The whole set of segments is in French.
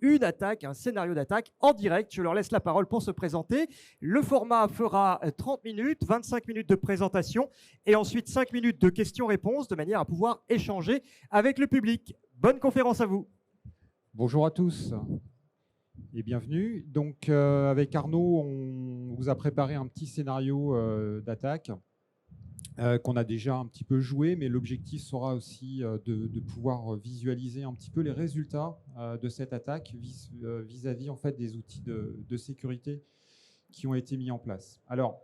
une attaque, un scénario d'attaque en direct. Je leur laisse la parole pour se présenter. Le format fera 30 minutes, 25 minutes de présentation et ensuite 5 minutes de questions-réponses de manière à pouvoir échanger avec le public. Bonne conférence à vous. Bonjour à tous et bienvenue. Donc avec Arnaud, on vous a préparé un petit scénario d'attaque qu'on a déjà un petit peu joué, mais l'objectif sera aussi de pouvoir visualiser un petit peu les résultats de cette attaque vis-à-vis en fait des outils de sécurité qui ont été mis en place. Alors,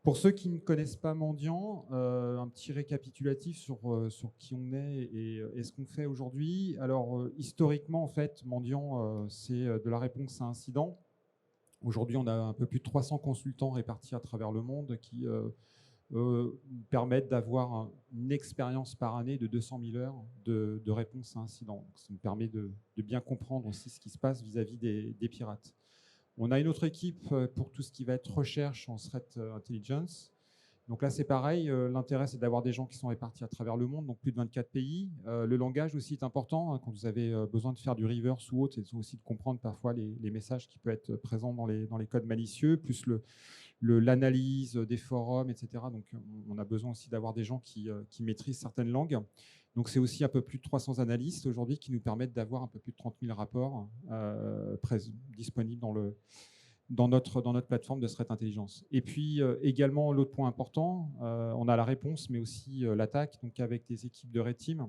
pour ceux qui ne connaissent pas Mandiant, un petit récapitulatif sur qui on est et ce qu'on fait aujourd'hui. Alors, historiquement, en fait, Mandiant, c'est de la réponse à incident. Aujourd'hui, on a un peu plus de 300 consultants répartis à travers le monde qui permettent d'avoir une expérience par année de 200 000 heures de réponse à incident. Donc, ça nous permet de bien comprendre aussi ce qui se passe vis-à-vis des pirates. On a une autre équipe pour tout ce qui va être recherche en threat intelligence. Donc là, c'est pareil. L'intérêt, c'est d'avoir des gens qui sont répartis à travers le monde, donc plus de 24 pays. Le langage aussi est important. Quand vous avez besoin de faire du reverse ou autre, c'est aussi de comprendre parfois les messages qui peuvent être présents dans les codes malicieux, plus l'analyse des forums, etc. Donc, on a besoin aussi d'avoir des gens qui maîtrisent certaines langues. Donc, c'est aussi un peu plus de 300 analystes aujourd'hui qui nous permettent d'avoir un peu plus de 30 000 rapports disponibles dans notre plateforme de threat intelligence. Et puis, également, l'autre point important, on a la réponse, mais aussi l'attaque, donc avec des équipes de Red Team.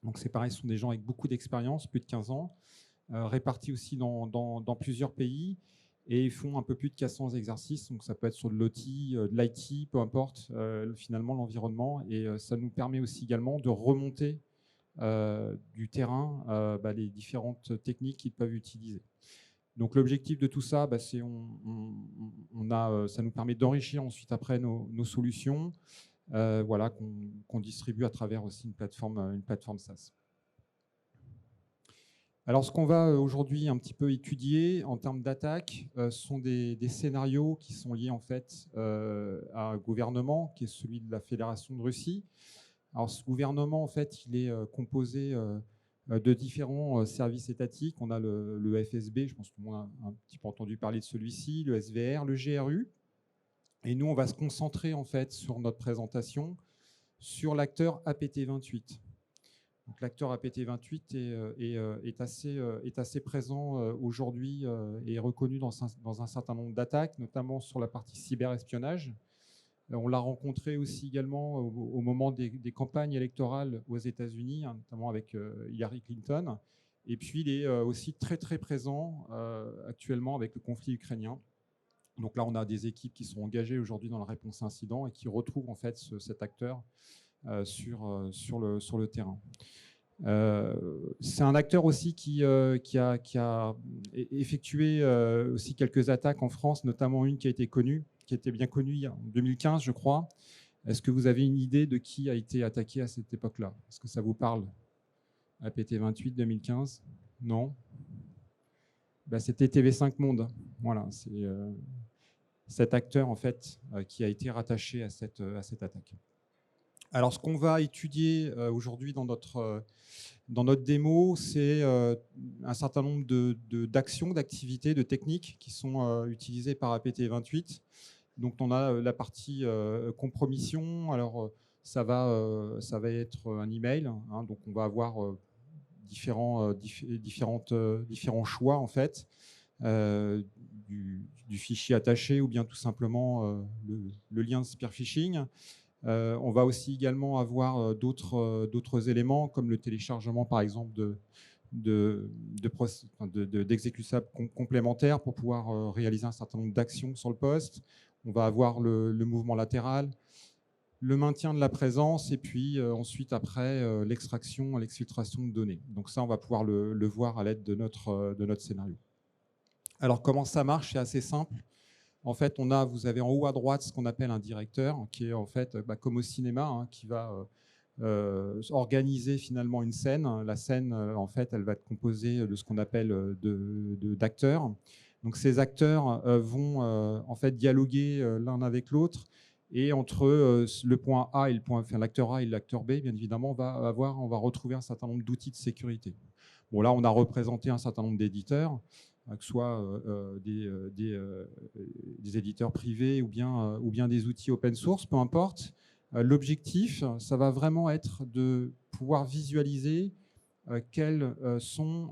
Donc, c'est pareil, ce sont des gens avec beaucoup d'expérience, plus de 15 ans, répartis aussi dans plusieurs pays, et ils font un peu plus de 400 exercices. Donc, ça peut être sur de l'OT, de l'IT, peu importe, finalement, l'environnement. Et ça nous permet aussi également de remonter du terrain les différentes techniques qu'ils peuvent utiliser. Donc, l'objectif de tout ça, c'est ça nous permet d'enrichir ensuite après nos solutions, voilà, qu'on distribue à travers aussi une plateforme SaaS. Alors, ce qu'on va aujourd'hui un petit peu étudier en termes d'attaque, sont des scénarios qui sont liés en fait à un gouvernement qui est celui de la Fédération de Russie. Alors, ce gouvernement, en fait, il est composé de différents services étatiques. On a le FSB, je pense que tout le monde a un petit peu entendu parler de celui-ci, le SVR, le GRU. Et nous, on va se concentrer en fait sur notre présentation sur l'acteur APT28. Donc, l'acteur APT28 est assez présent aujourd'hui et est reconnu dans un certain nombre d'attaques, notamment sur la partie cyberespionnage. On l'a rencontré aussi également au moment des campagnes électorales aux États-Unis, hein, notamment avec Hillary Clinton. Et puis, il est aussi très, très présent actuellement avec le conflit ukrainien. Donc là, on a des équipes qui sont engagées aujourd'hui dans la réponse à incident et qui retrouvent en fait cet acteur sur le terrain. C'est un acteur aussi qui a effectué aussi quelques attaques en France, notamment une qui a été connue, qui était bien connue en 2015, je crois. Est-ce que vous avez une idée de qui a été attaqué à cette époque-là? Est-ce que ça vous parle? APT28 2015? Non? C'était TV5 Monde. Voilà, c'est cet acteur en fait qui a été rattaché à cette attaque. Alors, ce qu'on va étudier aujourd'hui dans notre démo, c'est un certain nombre d'actions, d'activités, de techniques qui sont utilisées par APT28. Donc, on a la partie compromission. Alors, ça va être un email. Hein, donc, on va avoir différents choix, en fait, du fichier attaché ou bien tout simplement le lien de spear phishing. On va aussi également avoir d'autres éléments comme le téléchargement par exemple d'exécutables complémentaires pour pouvoir réaliser un certain nombre d'actions sur le poste. On va avoir le mouvement latéral, le maintien de la présence et puis ensuite après l'extraction, l'exfiltration de données. Donc ça, on va pouvoir le voir à l'aide de notre scénario. Alors comment ça marche? C'est assez simple. En fait, vous avez en haut à droite ce qu'on appelle un directeur, qui est en fait comme au cinéma, hein, qui va organiser finalement une scène. La scène, en fait, elle va être composée de ce qu'on appelle d'acteurs. Donc, ces acteurs vont en fait dialoguer l'un avec l'autre Et entre le point A et le point, enfin, l'acteur A et l'acteur B, bien évidemment, on va retrouver un certain nombre d'outils de sécurité. Bon, là, on a représenté un certain nombre d'éditeurs, que ce soit des éditeurs privés ou bien des outils open source, peu importe. L'objectif, ça va vraiment être de pouvoir visualiser quelles sont,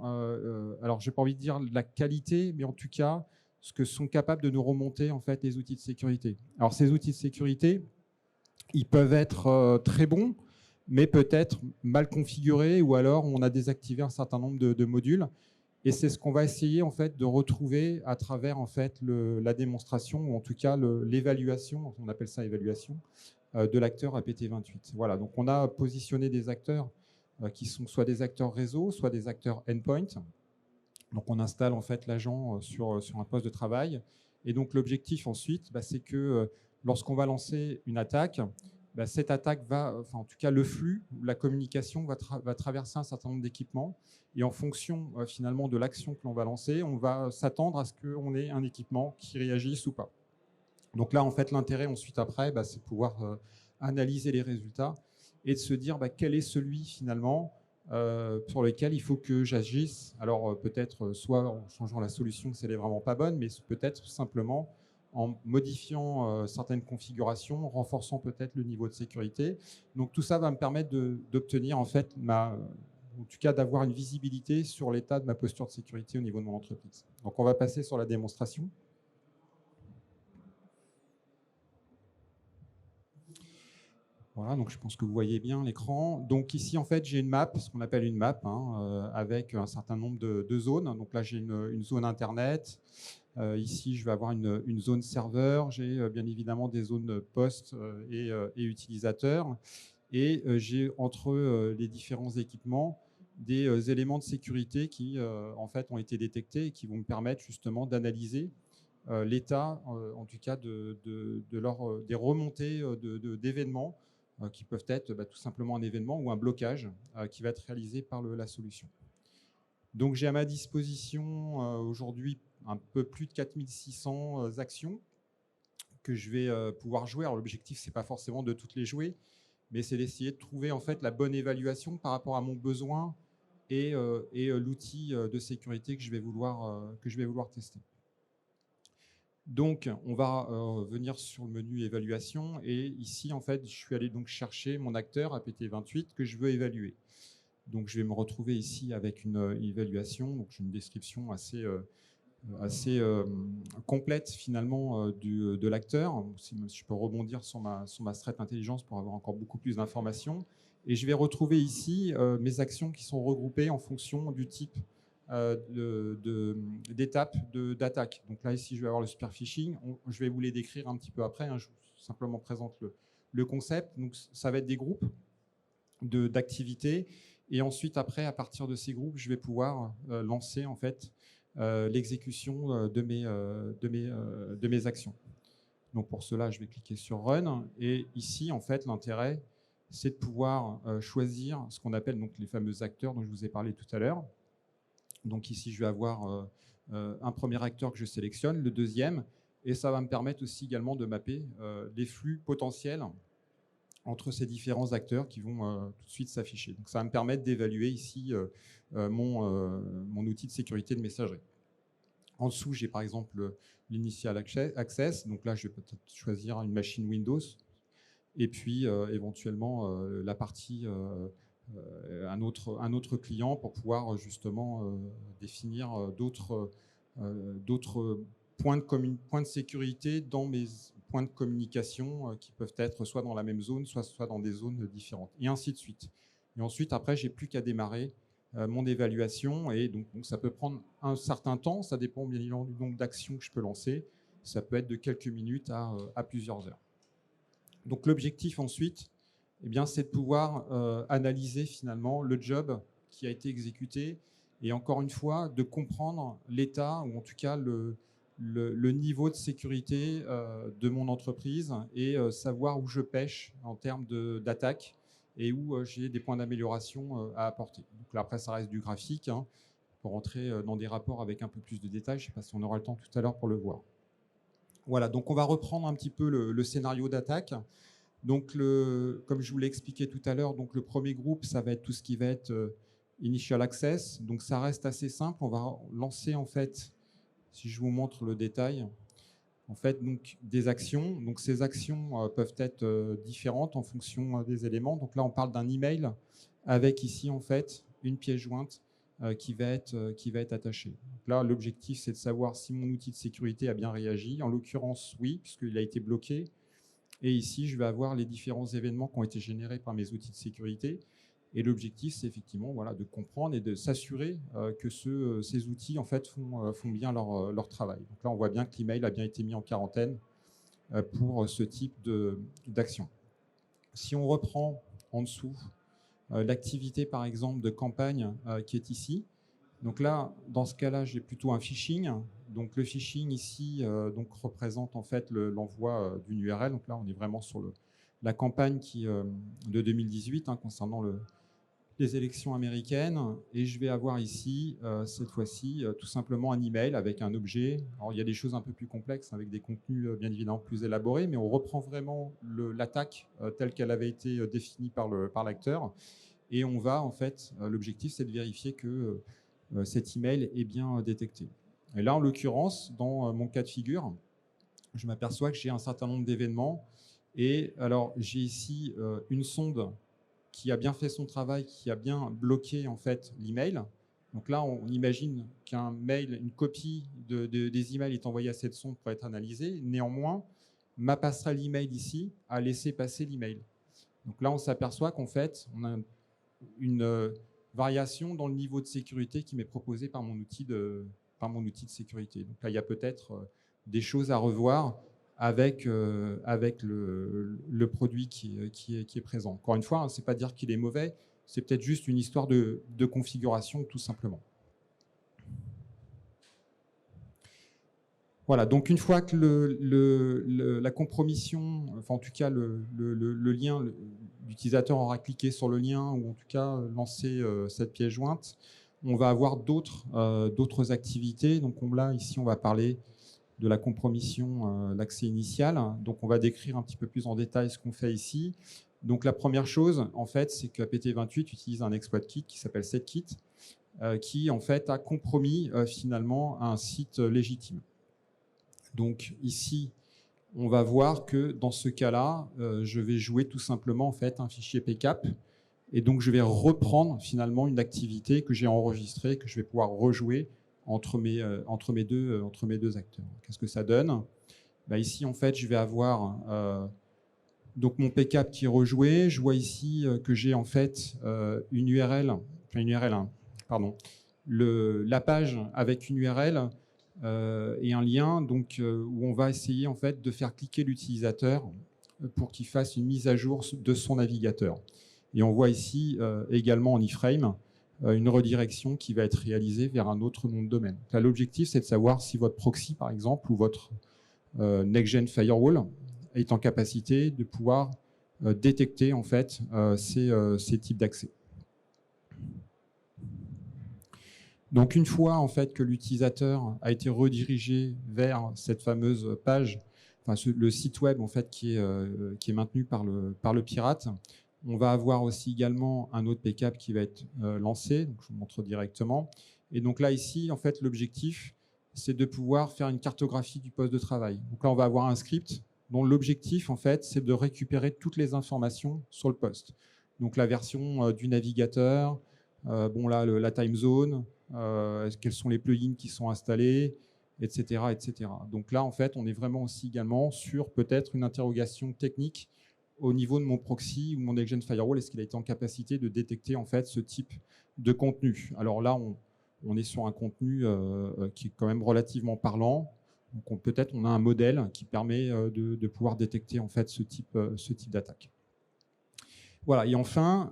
alors je n'ai pas envie de dire la qualité, mais en tout cas, ce que sont capables de nous remonter en fait les outils de sécurité. Alors ces outils de sécurité, ils peuvent être très bons, mais peut-être mal configurés, ou alors on a désactivé un certain nombre de modules. Et c'est ce qu'on va essayer en fait de retrouver à travers en fait la démonstration, ou en tout cas l'évaluation, on appelle ça évaluation, de l'acteur APT28. Voilà, donc on a positionné des acteurs qui sont soit des acteurs réseau, soit des acteurs endpoint. Donc on installe en fait l'agent sur un poste de travail. Et donc l'objectif ensuite, c'est que lorsqu'on va lancer une attaque, cette attaque va, enfin en tout cas le flux, la communication va traverser un certain nombre d'équipements. Et en fonction finalement de l'action que l'on va lancer, on va s'attendre à ce qu'on ait un équipement qui réagisse ou pas. Donc là, en fait, l'intérêt ensuite après, c'est de pouvoir analyser les résultats et de se dire quel est celui finalement sur lequel il faut que j'agisse. Alors peut-être soit en changeant la solution si elle n'est vraiment pas bonne, mais peut-être simplement en modifiant certaines configurations, renforçant peut-être le niveau de sécurité. Donc tout ça va me permettre d'obtenir en fait en tout cas d'avoir une visibilité sur l'état de ma posture de sécurité au niveau de mon entreprise. Donc on va passer sur la démonstration. Voilà, donc je pense que vous voyez bien l'écran. Donc ici, en fait, j'ai une map, ce qu'on appelle une map, avec un certain nombre de zones. Donc là, j'ai une zone Internet. Ici, je vais avoir une zone serveur. J'ai bien évidemment des zones poste et utilisateurs. Et j'ai entre les différents équipements des éléments de sécurité qui, en fait, ont été détectés et qui vont me permettre justement d'analyser l'état, en tout cas, des remontées d'événements qui peuvent être tout simplement un événement ou un blocage qui va être réalisé par la solution. Donc j'ai à ma disposition aujourd'hui un peu plus de 4600 actions que je vais pouvoir jouer. Alors l'objectif, ce n'est pas forcément de toutes les jouer, mais c'est d'essayer de trouver en fait la bonne évaluation par rapport à mon besoin et l'outil de sécurité que je vais vouloir tester. Donc, on va venir sur le menu évaluation et ici, en fait, je suis allé donc chercher mon acteur APT28 que je veux évaluer. Donc, je vais me retrouver ici avec une évaluation, donc une description assez complète finalement de l'acteur. Si je peux rebondir sur ma threat intelligence pour avoir encore beaucoup plus d'informations. Et je vais retrouver ici mes actions qui sont regroupées en fonction du type d'étapes d'attaque. Donc là, ici, je vais avoir le spear phishing. Je vais vous les décrire un petit peu après. Je vous simplement présente le concept. Donc, ça va être des groupes d'activités. Et ensuite, après, à partir de ces groupes, je vais pouvoir lancer en fait l'exécution de mes actions. Donc pour cela, je vais cliquer sur Run. Et ici, en fait, l'intérêt, c'est de pouvoir choisir ce qu'on appelle donc les fameux acteurs dont je vous ai parlé tout à l'heure. Donc ici, je vais avoir un premier acteur que je sélectionne, le deuxième, et ça va me permettre aussi également de mapper les flux potentiels entre ces différents acteurs qui vont tout de suite s'afficher. Donc ça va me permettre d'évaluer ici mon outil de sécurité de messagerie. En dessous, j'ai par exemple l'initial access. Donc là, je vais peut-être choisir une machine Windows. Et puis éventuellement la partie un autre client pour pouvoir justement définir d'autres points de sécurité dans mes points de communication qui peuvent être soit dans la même zone, soit dans des zones différentes, et ainsi de suite. Et ensuite, après, j'ai plus qu'à démarrer mon évaluation, et donc ça peut prendre un certain temps, ça dépend bien évidemment du nombre d'actions que je peux lancer, ça peut être de quelques minutes à plusieurs heures. Donc l'objectif ensuite, c'est de pouvoir analyser finalement le job qui a été exécuté et encore une fois, de comprendre l'état ou en tout cas le niveau de sécurité de mon entreprise et savoir où je pêche en termes d'attaque et où j'ai des points d'amélioration à apporter. Donc là, après, ça reste du graphique pour rentrer dans des rapports avec un peu plus de détails. Je ne sais pas si on aura le temps tout à l'heure pour le voir. Voilà, donc on va reprendre un petit peu le scénario d'attaque. Donc, comme je vous l'ai expliqué tout à l'heure, donc le premier groupe, ça va être tout ce qui va être Initial Access. Donc, ça reste assez simple. On va lancer, en fait, si je vous montre le détail, en fait, donc, des actions. Donc, ces actions peuvent être différentes en fonction des éléments. Donc là, on parle d'un email avec ici, en fait, une pièce jointe qui va être attachée. Donc là, l'objectif, c'est de savoir si mon outil de sécurité a bien réagi. En l'occurrence, oui, puisqu'il a été bloqué. Et ici, je vais avoir les différents événements qui ont été générés par mes outils de sécurité. Et l'objectif, c'est effectivement de comprendre et de s'assurer que ces outils en fait, font bien leur travail. Donc là, on voit bien que l'email a bien été mis en quarantaine pour ce type d'action. Si on reprend en dessous l'activité, par exemple, de campagne qui est ici, donc là, dans ce cas-là, j'ai plutôt un phishing. Donc le phishing ici représente en fait l'envoi d'une URL. Donc là, on est vraiment sur la campagne de 2018 concernant les élections américaines. Et je vais avoir ici, cette fois-ci, tout simplement un email avec un objet. Alors il y a des choses un peu plus complexes avec des contenus bien évidemment plus élaborés, mais on reprend vraiment l'attaque telle qu'elle avait été définie par l'acteur. Et on va en fait, l'objectif, c'est de vérifier que cet email est bien détecté. Et là, en l'occurrence, dans mon cas de figure, je m'aperçois que j'ai un certain nombre d'événements. Et alors, j'ai ici une sonde qui a bien fait son travail, qui a bien bloqué en fait l'email. Donc là, on imagine qu'un mail, une copie des emails est envoyée à cette sonde pour être analysée. Néanmoins, ma passerelle email ici a laissé passer l'email. Donc là, on s'aperçoit qu'en fait, on a une variation dans le niveau de sécurité qui m'est proposé par mon outil de sécurité. Donc là, il y a peut-être des choses à revoir avec le produit qui est présent. Encore une fois, ce n'est pas dire qu'il est mauvais, c'est peut-être juste une histoire de configuration, tout simplement. Voilà, donc une fois que la compromission, enfin en tout cas le lien, l'utilisateur aura cliqué sur le lien ou en tout cas lancé cette pièce jointe, on va avoir d'autres activités. Donc là, ici, on va parler de la compromission, l'accès initial. Donc on va décrire un petit peu plus en détail ce qu'on fait ici. Donc la première chose, en fait, c'est que APT28 utilise un exploit kit qui s'appelle setkit, qui en fait a compromis finalement un site légitime. Donc ici, on va voir que dans ce cas-là, je vais jouer tout simplement en fait un fichier PCAP et donc je vais reprendre finalement une activité que j'ai enregistrée, que je vais pouvoir rejouer entre mes deux acteurs. Qu'est-ce que ça donne ? Ici, en fait, je vais avoir donc mon PCAP qui est rejoué. Je vois ici que j'ai en fait une URL, la page avec une URL et un lien donc, où on va essayer en fait de faire cliquer l'utilisateur pour qu'il fasse une mise à jour de son navigateur. Et on voit ici également en iframe une redirection qui va être réalisée vers un autre nom de domaine. L'objectif, c'est de savoir si votre proxy, par exemple, ou votre Next-Gen Firewall est en capacité de pouvoir détecter en fait ces types d'accès. Donc une fois en fait que l'utilisateur a été redirigé vers cette fameuse page, enfin le site web en fait qui est maintenu par le pirate, on va avoir aussi également un autre PCAP qui va être lancé. Donc je vous montre directement. Et donc là ici en fait l'objectif c'est de pouvoir faire une cartographie du poste de travail. Donc là on va avoir un script dont l'objectif en fait c'est de récupérer toutes les informations sur le poste. Donc la version du navigateur, la time zone, quels sont les plugins qui sont installés, etc., etc. Donc là, en fait, on est vraiment aussi également sur peut-être une interrogation technique au niveau de mon proxy ou mon Next-Gen Firewall. Est-ce qu'il a été en capacité de détecter en fait ce type de contenu? Alors là, on est sur un contenu qui est quand même relativement parlant. Donc peut-être on a un modèle qui permet de pouvoir détecter en fait ce type d'attaque. Voilà, et enfin,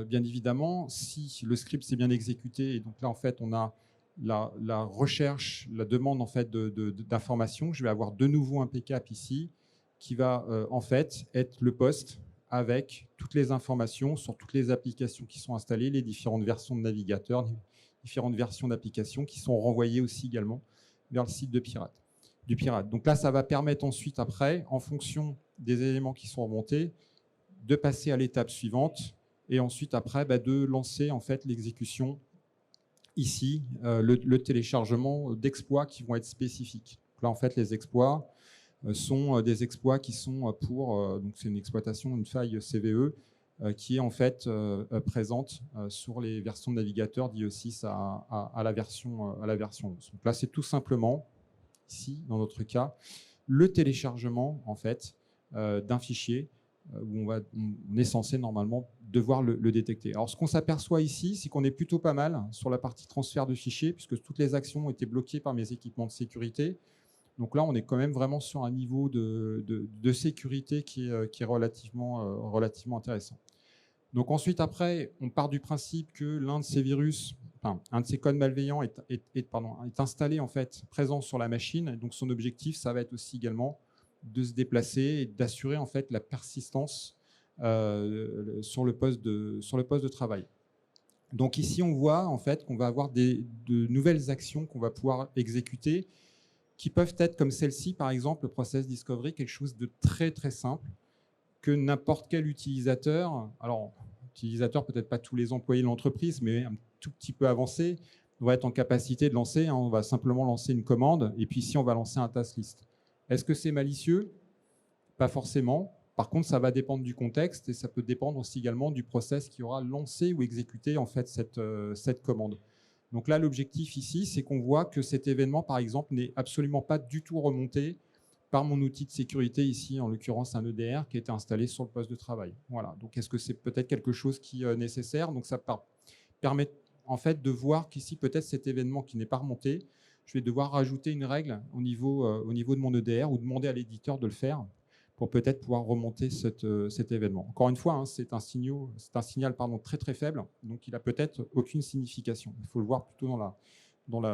bien évidemment, si le script s'est bien exécuté, et donc là, en fait, on a la recherche, la demande en fait, d'informations, je vais avoir de nouveau un PCAP ici, qui va en fait être le poste avec toutes les informations sur toutes les applications qui sont installées, les différentes versions de navigateur, les différentes versions d'applications qui sont renvoyées aussi également vers le site de pirate. du pirate. Donc là, ça va permettre ensuite, après, en fonction des éléments qui sont remontés, de passer à l'étape suivante et ensuite, après, de lancer en fait l'exécution ici, le téléchargement d'exploits qui vont être spécifiques. Donc là, en fait, les exploits sont des exploits qui sont donc c'est une exploitation, une faille CVE qui est en fait présente sur les versions de navigateur d'IE6 à la version 11. Donc là, c'est tout simplement, ici, dans notre cas, le téléchargement en fait d'un fichier où on est censé normalement devoir le détecter. Alors, ce qu'on s'aperçoit ici, c'est qu'on est plutôt pas mal sur la partie transfert de fichiers, puisque toutes les actions ont été bloquées par mes équipements de sécurité. Donc là, on est quand même vraiment sur un niveau de sécurité qui est relativement intéressant. Donc ensuite, après, on part du principe que l'un de ces virus, enfin, un de ces codes malveillants est installé, en fait, présent sur la machine. Donc son objectif, ça va être aussi également de se déplacer et d'assurer en fait la persistance sur le poste de travail. Donc ici, on voit en fait qu'on va avoir de nouvelles actions qu'on va pouvoir exécuter qui peuvent être comme celle-ci, par exemple, le process discovery, quelque chose de très très simple que n'importe quel utilisateur, alors utilisateur peut-être pas tous les employés de l'entreprise, mais un tout petit peu avancé, va être en capacité de lancer. On va simplement lancer une commande et puis ici, on va lancer un task list. Est-ce que c'est malicieux? Pas forcément. Par contre, ça va dépendre du contexte et ça peut dépendre aussi également du process qui aura lancé ou exécuté en fait cette commande. Donc là, l'objectif ici, c'est qu'on voit que cet événement, par exemple, n'est absolument pas du tout remonté par mon outil de sécurité ici, en l'occurrence un EDR qui a été installé sur le poste de travail. Voilà. Donc, est-ce que c'est peut-être quelque chose qui est nécessaire? Donc, ça permet en fait de voir qu'ici, peut-être cet événement qui n'est pas remonté, je vais devoir rajouter une règle au niveau de mon EDR ou demander à l'éditeur de le faire pour peut-être pouvoir remonter cet événement. Encore une fois, c'est un signal très très faible, donc il n'a peut-être aucune signification. Il faut le voir plutôt dans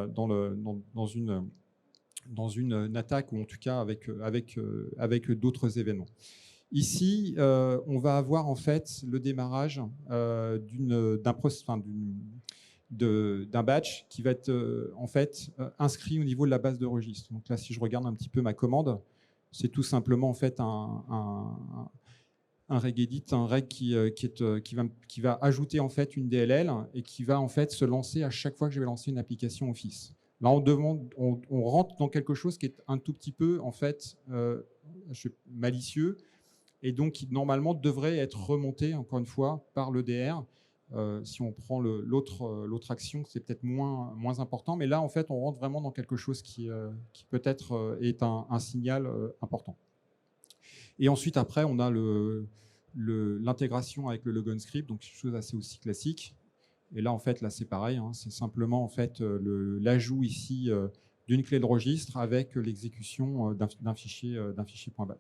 une attaque ou en tout cas avec d'autres événements. Ici, on va avoir en fait le démarrage d'un batch qui va être en fait inscrit au niveau de la base de registre. Donc là, si je regarde un petit peu ma commande, c'est tout simplement en fait un regedit, un reg qui va ajouter en fait une DLL et qui va en fait se lancer à chaque fois que je vais lancer une application Office. Là, on rentre dans quelque chose qui est un tout petit peu en fait malicieux et donc qui normalement devrait être remonté encore une fois par l'EDR. Si on prend l'autre action, c'est peut-être moins important, mais là, en fait, on rentre vraiment dans quelque chose qui peut-être est un signal important. Et ensuite, après, on a l'intégration avec le logon script, donc quelque chose assez aussi classique. Et là, en fait, là, c'est pareil, c'est simplement en fait l'ajout ici d'une clé de registre avec l'exécution d'un fichier .bat.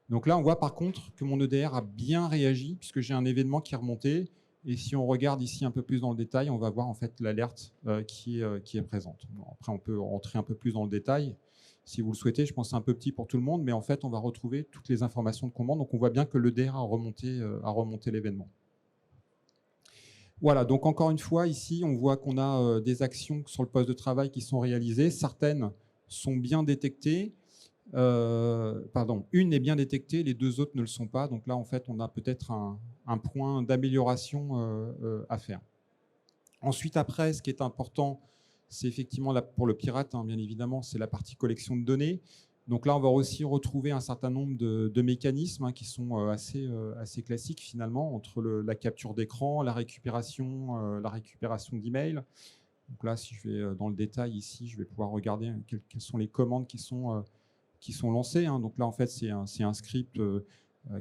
Donc là, on voit par contre que mon EDR a bien réagi puisque j'ai un événement qui est remonté. Et si on regarde ici un peu plus dans le détail, on va voir en fait l'alerte qui est présente. Bon, après, on peut rentrer un peu plus dans le détail si vous le souhaitez. Je pense que c'est un peu petit pour tout le monde, mais en fait, on va retrouver toutes les informations de commande. Donc, on voit bien que l'EDR a remonté l'événement. Voilà, donc encore une fois, ici, on voit qu'on a des actions sur le poste de travail qui sont réalisées. Certaines sont bien détectées. Une est bien détectée, les deux autres ne le sont pas. Donc là, en fait, on a peut-être un point d'amélioration à faire. Ensuite, après, ce qui est important, c'est effectivement là, pour le pirate, bien évidemment, c'est la partie collection de données. Donc là, on va aussi retrouver un certain nombre de mécanismes qui sont assez classiques finalement, entre la capture d'écran, la récupération d'emails. Donc là, si je vais dans le détail ici, je vais pouvoir regarder quelles sont les commandes qui sont lancées. Donc là, en fait, c'est un script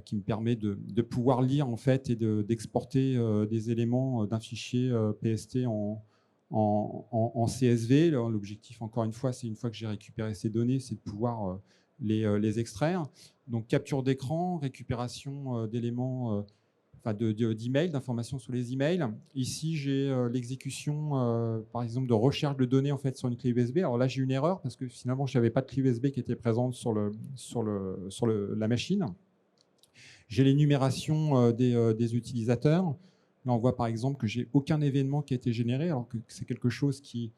qui me permet de pouvoir lire en fait et d'exporter des éléments d'un fichier PST en CSV. L'objectif, encore une fois, c'est une fois que j'ai récupéré ces données, c'est de pouvoir les extraire. Donc capture d'écran, récupération d'éléments, d'emails, d'informations sur les emails. Ici, j'ai l'exécution, par exemple, de recherche de données en fait sur une clé USB. Alors là, j'ai une erreur parce que finalement, je n'avais pas de clé USB qui était présente sur la machine. J'ai l'énumération des utilisateurs. Là, on voit par exemple que j'ai aucun événement qui a été généré, alors que c'est quelque chose qui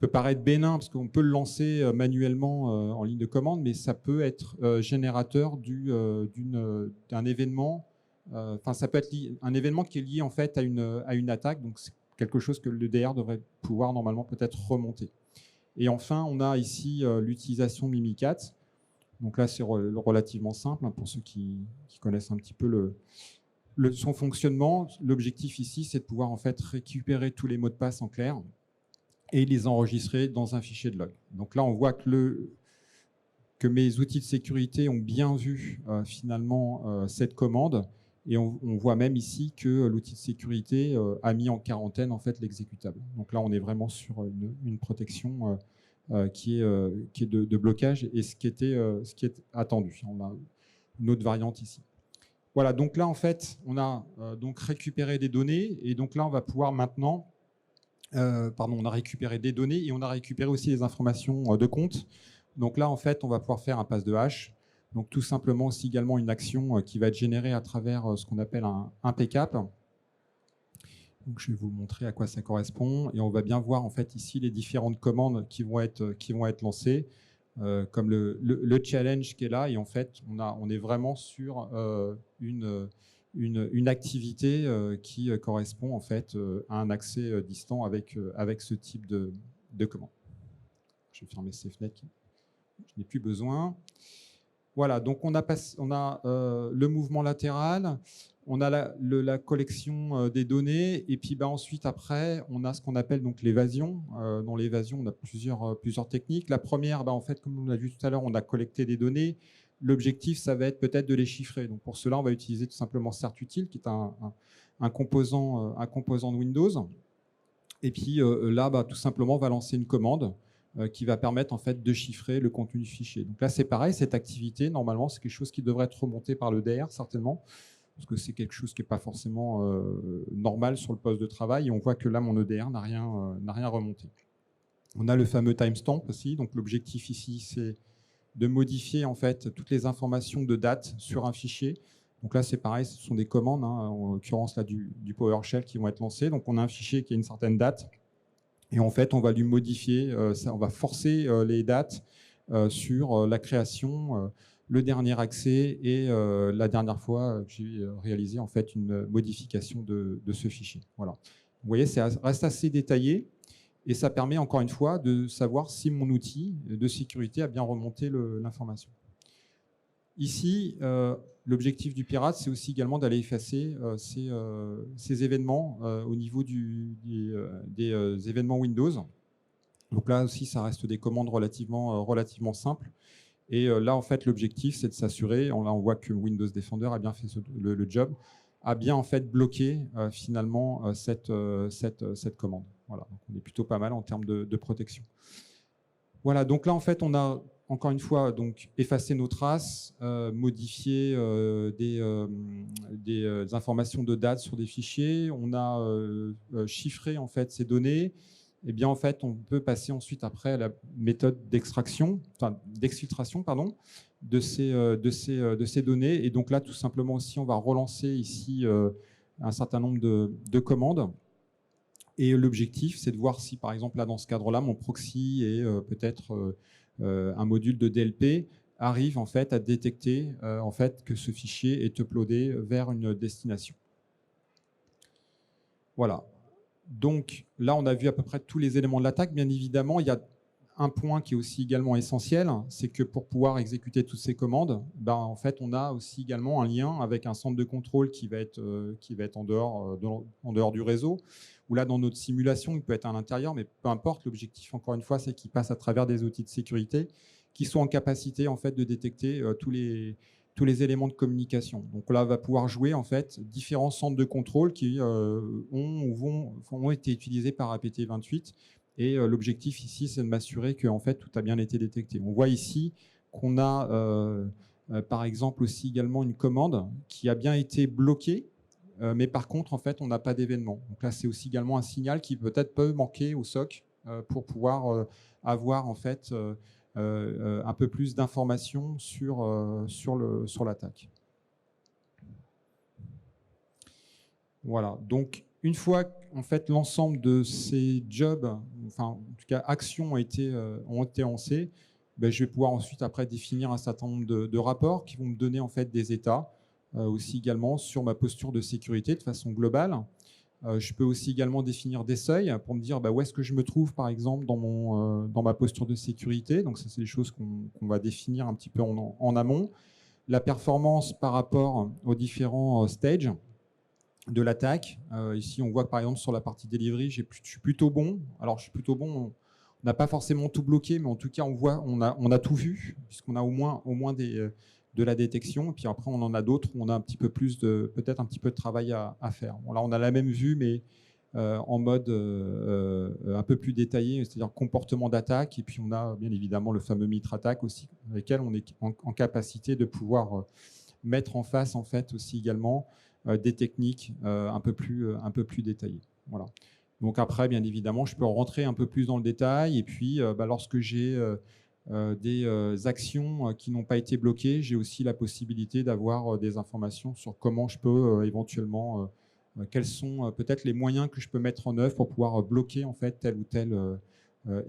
peut paraître bénin parce qu'on peut le lancer manuellement en ligne de commande, mais ça peut être générateur d'un événement. Enfin, ça peut être un événement qui est lié en fait à une attaque. Donc, c'est quelque chose que l'EDR devrait pouvoir normalement peut-être remonter. Et enfin, on a ici l'utilisation Mimikat. Donc là, c'est relativement simple hein, pour ceux qui connaissent un petit peu son fonctionnement. L'objectif ici, c'est de pouvoir en fait récupérer tous les mots de passe en clair et les enregistrer dans un fichier de log. Donc là, on voit que mes outils de sécurité ont bien vu finalement cette commande, et on voit même ici que l'outil de sécurité a mis en quarantaine en fait l'exécutable. Donc là, on est vraiment sur une protection qui est de blocage, et ce qui est attendu. On a une autre variante ici. Voilà, donc là, en fait, on a donc récupéré des données, et donc là, on va pouvoir maintenant on a récupéré des données et on a récupéré aussi des informations de compte. Donc là, en fait, on va pouvoir faire un pass de hash. Donc tout simplement aussi également une action qui va être générée à travers ce qu'on appelle un PCAP. Donc je vais vous montrer à quoi ça correspond. Et on va bien voir en fait ici les différentes commandes qui vont être lancées, comme le challenge qui est là. Et en fait, on est vraiment sur une activité qui correspond en fait à un accès distant avec ce type de commande. Je vais fermer ces fenêtres, je n'ai plus besoin. Voilà, donc on a le mouvement latéral, on a la collection des données, et puis ensuite après on a ce qu'on appelle donc l'évasion. Dans l'évasion, on a plusieurs techniques. La première, en fait, comme on l'a vu tout à l'heure, on a collecté des données. L'objectif, ça va être peut-être de les chiffrer. Donc pour cela, on va utiliser tout simplement certutile, qui est un composant de Windows. Et puis là, tout simplement, on va lancer une commande qui va permettre en fait de chiffrer le contenu du fichier. Donc là, c'est pareil, cette activité, normalement, c'est quelque chose qui devrait être remonté par le DR, certainement, parce que c'est quelque chose qui n'est pas forcément normal sur le poste de travail. Et on voit que là, mon EDR n'a rien remonté. On a le fameux timestamp aussi. Donc l'objectif ici, c'est de modifier en fait toutes les informations de date sur un fichier. Donc là, c'est pareil, ce sont des commandes, hein, en l'occurrence là du PowerShell, qui vont être lancées. Donc on a un fichier qui a une certaine date, et en fait, on va lui modifier, on va forcer les dates sur la création, le dernier accès et la dernière fois que j'ai réalisé en fait une modification de ce fichier. Voilà. Vous voyez, ça reste assez détaillé. Et ça permet encore une fois de savoir si mon outil de sécurité a bien remonté l'information. Ici, l'objectif du pirate, c'est aussi également d'aller effacer ces événements au niveau des événements Windows. Donc là aussi, ça reste des commandes relativement simples. Et là, en fait, l'objectif, c'est de s'assurer, là, on voit que Windows Defender a bien fait le job, a bien en fait bloqué finalement cette commande. Voilà, donc on est plutôt pas mal en termes de protection. Voilà, donc là en fait on a encore une fois donc effacé nos traces, modifié des informations de date sur des fichiers, on a chiffré en fait ces données. Et bien en fait on peut passer ensuite après à la méthode d'exfiltration de ces données. Et donc là tout simplement aussi on va relancer ici un certain nombre de commandes. Et l'objectif, c'est de voir si, par exemple, là, dans ce cadre-là, mon proxy et peut-être un module de DLP arrive en fait à détecter en fait que ce fichier est uploadé vers une destination. Voilà. Donc là, on a vu à peu près tous les éléments de l'attaque. Bien évidemment, il y a un point qui est aussi également essentiel, c'est que pour pouvoir exécuter toutes ces commandes, en fait, on a aussi également un lien avec un centre de contrôle qui va être en dehors du réseau. Ou là, dans notre simulation, il peut être à l'intérieur, mais peu importe. L'objectif, encore une fois, c'est qu'il passe à travers des outils de sécurité qui sont en capacité en fait de détecter tous les éléments de communication. Donc là, on va pouvoir jouer en fait différents centres de contrôle qui ont été utilisés par APT28. Et l'objectif ici, c'est de m'assurer que en fait tout a bien été détecté. On voit ici qu'on a par exemple aussi également une commande qui a bien été bloquée. Mais par contre, en fait, on n'a pas d'événement. Donc là, c'est aussi également un signal qui peut-être peut manquer au SOC pour pouvoir avoir en fait un peu plus d'informations sur l'attaque. Voilà. Donc, une fois en fait l'ensemble de ces jobs enfin en tout cas actions ont été lancées, ben, je vais pouvoir ensuite après définir un certain nombre de rapports qui vont me donner en fait des états aussi également sur ma posture de sécurité de façon globale. Je peux aussi également définir des seuils pour me dire où est-ce que je me trouve, par exemple, dans ma posture de sécurité. Donc, ça, c'est des choses qu'on va définir un petit peu en amont. La performance par rapport aux différents stages de l'attaque. Ici, on voit que, par exemple, sur la partie delivery, je suis plutôt bon. Alors, je suis plutôt bon. On n'a pas forcément tout bloqué, mais en tout cas, on a tout vu, puisqu'on a au moins de la détection. Et puis après, on en a d'autres où on a un petit peu plus peut-être un petit peu de travail à faire. Bon, là, on a la même vue, mais en mode un peu plus détaillé, c'est-à-dire comportement d'attaque. Et puis, on a bien évidemment le fameux mitre attaque aussi, avec lequel on est en capacité de pouvoir mettre en face, en fait, aussi également des techniques un peu plus détaillées. Voilà. Donc après, bien évidemment, je peux rentrer un peu plus dans le détail. Et puis, lorsque j'ai des actions qui n'ont pas été bloquées, j'ai aussi la possibilité d'avoir des informations sur comment je peux éventuellement, quels sont peut-être les moyens que je peux mettre en œuvre pour pouvoir bloquer en fait telle ou telle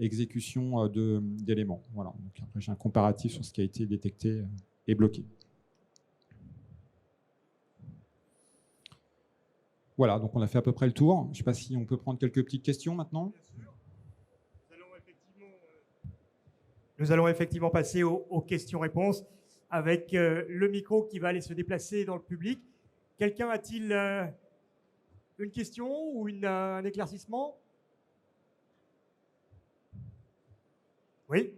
exécution d'éléments. Voilà. Donc après, j'ai un comparatif sur ce qui a été détecté et bloqué. Voilà, donc on a fait à peu près le tour. Je ne sais pas si on peut prendre quelques petites questions maintenant. Bien sûr. Nous allons effectivement passer aux questions-réponses avec le micro qui va aller se déplacer dans le public. Quelqu'un a-t-il une question ou un éclaircissement? Oui.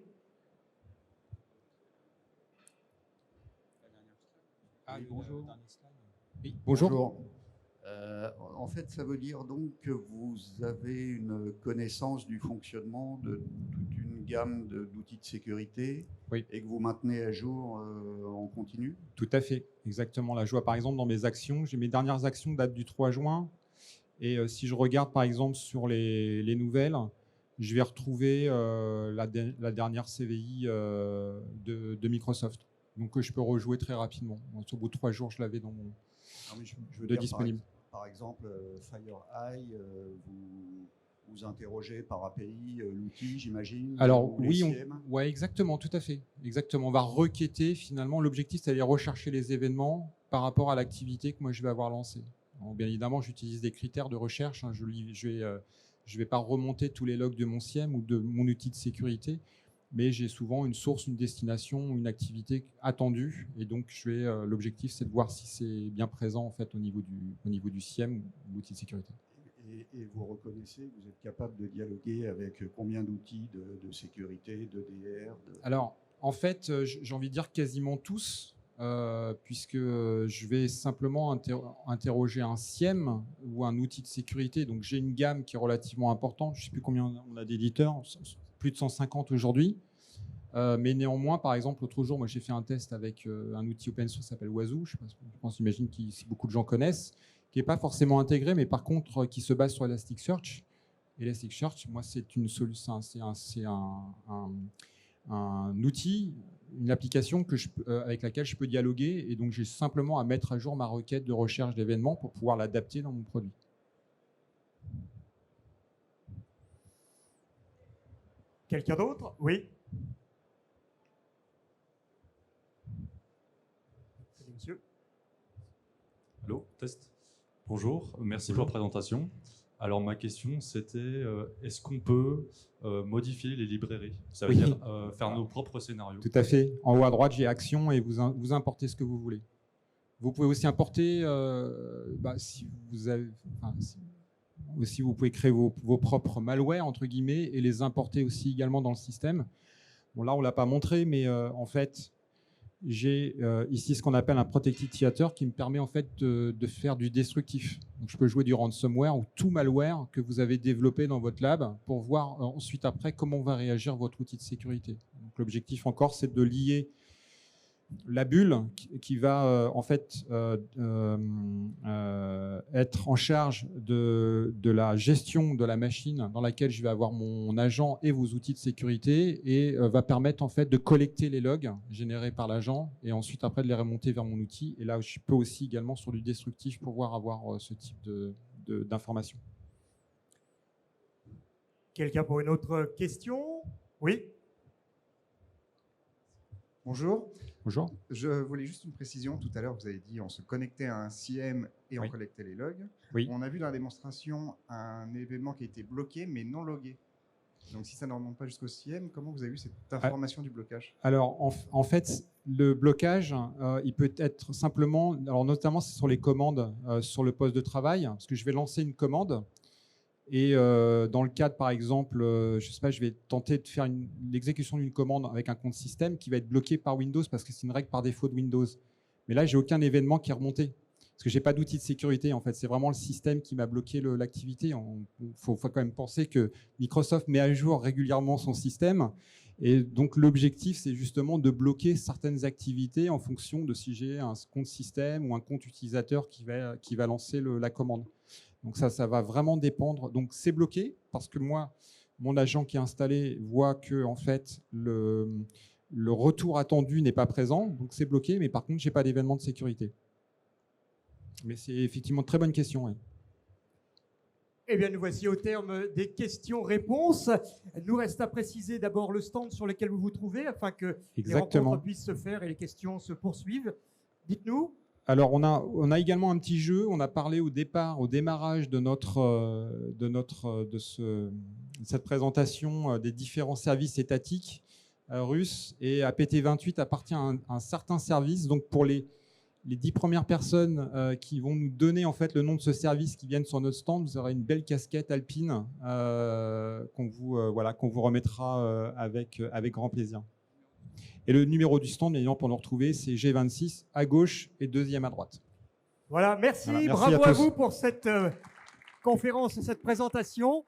Oui, bonjour. Oui, bonjour. En fait, ça veut dire donc que vous avez une connaissance du fonctionnement de toute une gamme d'outils de sécurité, oui, et que vous maintenez à jour en continu? Tout à fait, exactement. Là, je vois par exemple dans mes actions, mes dernières actions datent du 3 juin. Et si je regarde par exemple sur les nouvelles, je vais retrouver la dernière CVI de Microsoft. Donc je peux rejouer très rapidement. Donc, au bout de 3 jours, je l'avais dans mon disponible. Par exemple, FireEye, vous interrogez par API l'outil, j'imagine. Alors oui, ouais, exactement, tout à fait. Exactement. On va requêter finalement. L'objectif, c'est d'aller rechercher les événements par rapport à l'activité que moi je vais avoir lancée. Alors, bien évidemment, j'utilise des critères de recherche. Hein. Je vais pas remonter tous les logs de mon SIEM ou de mon outil de sécurité, mais j'ai souvent une source, une destination, une activité attendue. Et donc, l'objectif, c'est de voir si c'est bien présent en fait, au niveau du SIEM ou l'outil de sécurité. Et vous reconnaissez, vous êtes capable de dialoguer avec combien d'outils de sécurité, d'EDR Alors, en fait, j'ai envie de dire quasiment tous, puisque je vais simplement interroger un SIEM ou un outil de sécurité. Donc, j'ai une gamme qui est relativement importante. Je ne sais plus combien on a d'éditeurs, plus de 150 aujourd'hui. Mais néanmoins, par exemple, l'autre jour, moi, j'ai fait un test avec un outil open source qui s'appelle Wazoo. Je pense, j'imagine que si beaucoup de gens connaissent, qui n'est pas forcément intégré, mais par contre, qui se base sur Elasticsearch. Elasticsearch, moi, c'est une solution, c'est un outil, une application avec laquelle je peux dialoguer. Et donc, j'ai simplement à mettre à jour ma requête de recherche d'événements pour pouvoir l'adapter dans mon produit. Quelqu'un d'autre? Oui. Monsieur. Allô, test. Bonjour, merci pour la présentation. Alors ma question c'était, est-ce qu'on peut modifier les librairies? Ça veut dire faire nos propres scénarios. Tout à fait. En haut à droite, j'ai Action et vous importez ce que vous voulez. Vous pouvez aussi importer, si vous avez... Aussi, vous pouvez créer vos propres malwares, entre guillemets, et les importer aussi également dans le système. Bon, là, on ne l'a pas montré, mais en fait, j'ai ici ce qu'on appelle un protected theater qui me permet en fait de faire du destructif. Donc, je peux jouer du ransomware ou tout malware que vous avez développé dans votre lab pour voir ensuite après comment va réagir votre outil de sécurité. Donc, l'objectif encore, c'est de lier la bulle qui va en fait être en charge de la gestion de la machine dans laquelle je vais avoir mon agent et vos outils de sécurité et va permettre en fait de collecter les logs générés par l'agent et ensuite après de les remonter vers mon outil. Et là, je peux aussi également sur du destructif pouvoir avoir ce type d'informations. Quelqu'un pour une autre question? Oui. Bonjour. Bonjour. Je voulais juste une précision. Tout à l'heure, vous avez dit on se connectait à un CIEM et on collectait les logs. Oui. On a vu dans la démonstration un événement qui a été bloqué mais non logué. Donc si ça ne remonte pas jusqu'au CIEM, comment vous avez eu cette information du blocage? Alors en fait, le blocage, il peut être simplement, alors notamment c'est sur les commandes sur le poste de travail, parce que je vais lancer une commande. Et dans le cadre, par exemple, je sais pas, je vais tenter de faire l'exécution d'une commande avec un compte système qui va être bloqué par Windows parce que c'est une règle par défaut de Windows. Mais là, j'ai aucun événement qui est remonté parce que j'ai pas d'outil de sécurité. En fait, c'est vraiment le système qui m'a bloqué l'activité. Il faut quand même penser que Microsoft met à jour régulièrement son système. Et donc, l'objectif, c'est justement de bloquer certaines activités en fonction de si j'ai un compte système ou un compte utilisateur qui va lancer la commande. Donc ça va vraiment dépendre. Donc c'est bloqué parce que moi, mon agent qui est installé voit que en fait le retour attendu n'est pas présent, donc c'est bloqué. Mais par contre, j'ai pas d'événement de sécurité. Mais c'est effectivement une très bonne question. Oui. Eh bien, nous voici au terme des questions-réponses. Il nous reste à préciser d'abord le stand sur lequel vous vous trouvez afin que les rencontres puissent se faire et les questions se poursuivent. Dites-nous. Alors, on a également un petit jeu. On a parlé au démarrage de cette présentation des différents services étatiques russes. Et à PT28 appartient à un certain service. Donc, pour les 10 premières personnes qui vont nous donner en fait le nom de ce service qui viennent sur notre stand, vous aurez une belle casquette alpine qu'on vous remettra avec grand plaisir. Et le numéro du stand, évidemment, pour nous retrouver, c'est G26 à gauche et 2e à droite. Voilà, merci bravo à vous pour cette conférence et cette présentation.